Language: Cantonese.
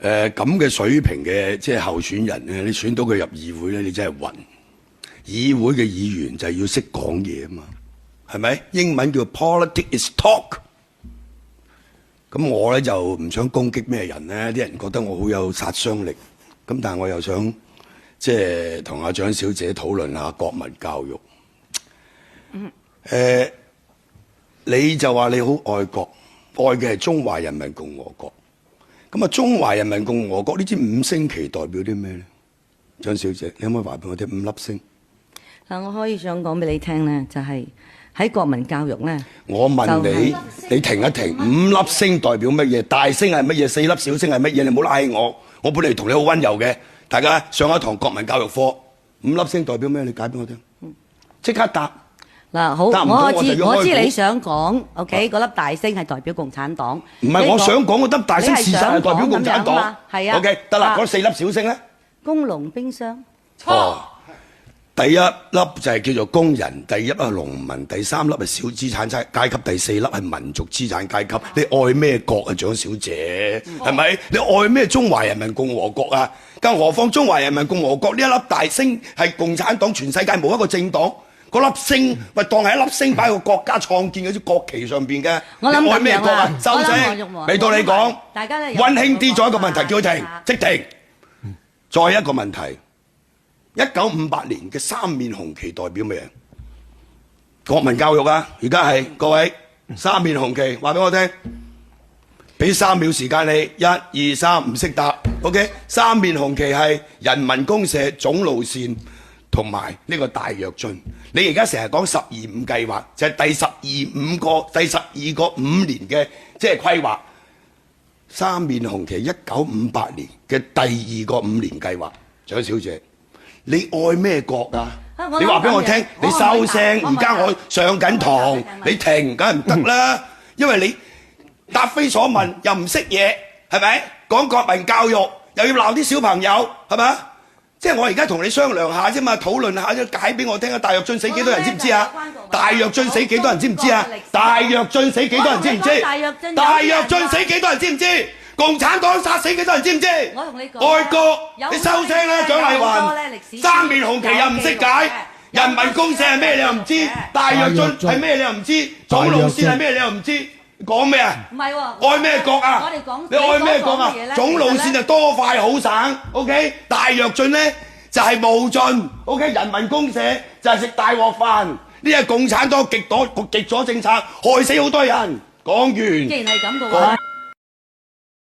咁嘅水平嘅即係候選人咧，你選到佢入議會咧，你真係暈。議會嘅議員就係要識講嘢啊嘛，係咪？英文叫 politics is talk。咁我咧就唔想攻擊咩人咧，啲人覺得我好有殺傷力。咁但係我又想即係同阿蔣小姐討論下國民教育。你就話你好愛國，愛嘅係中華人民共和國。咁啊，中華人民共和國呢支五星旗代表啲咩咧？蔣小姐，你可唔可以話俾我聽五粒星？嗱，我可以想講俾你聽咧，就係喺國民教育咧。我問你，你停一停，五粒星代表乜嘢？大星係乜嘢？四粒小星係乜嘢？你唔好拉起我，我本嚟同你好溫柔嘅。大家上一堂國民教育課，五粒星代表咩？你解俾我聽。即刻答。嗱，好，我知你想講 ，OK， 嗰粒大星係代表共產黨。唔係，我想講嗰粒大星事實係代表共產黨。係啊。OK， 得啦，嗰四粒小星咧。工農兵商。錯。第一粒就係叫做工人，第一粒係農民，第三粒係小資產階級，第四粒係民族資產階級。你愛咩國啊，蔣小姐？係咪？你愛咩中華人民共和國啊？更何況中華人民共和國呢一粒大星係共產黨，全世界冇一個政黨。嗰粒星咪當係一粒星擺喺個國家創建嗰啲國旗上邊嘅。你愛咩國啊？收聲！未到你講。大家咧溫馨啲，再一個問題，叫佢停，即停。再一個問題，1958年嘅三面紅旗代表咩？國民教育啊！而家係各位三面紅旗，話俾我聽。俾3秒時間你，1、2、3，唔識答。OK， 三面紅旗係人民公社總路線。同埋呢個大躍進，你而家成日講12、5計劃，就係第12個5年嘅即係規劃。三面紅旗1958年嘅第2個5年計劃，蔣小姐，你愛咩國啊？你話俾我聽，你收聲！而家我上緊堂，你停梗係唔得啦，因為你答非所問又唔識嘢，係咪？講國民教育又要鬧啲小朋友，係咪？即係我而家同你商量下啫嘛，討論下啫，解俾我聽啊！大躍進死幾多人知唔知啊？大躍進死幾多人知唔知啊？大躍進死幾多人知唔知？大躍進死幾多人知唔知？共產黨殺死幾多人知唔知？我同你講，愛國，你收聲啦，蔣麗芸！三面紅旗又唔識解，人民公社係咩你又唔知？大躍進係咩你又唔知？總路線係咩你又唔知？講咩啊？唔係喎，愛咩國啊？你愛咩國啊？總路線就多快好省 ，OK？ 大躍進咧就係無盡 ，OK？ 人民公社就係食大鑊飯，呢係共產黨極左政策，害死好多人。講完。既然係咁嘅話。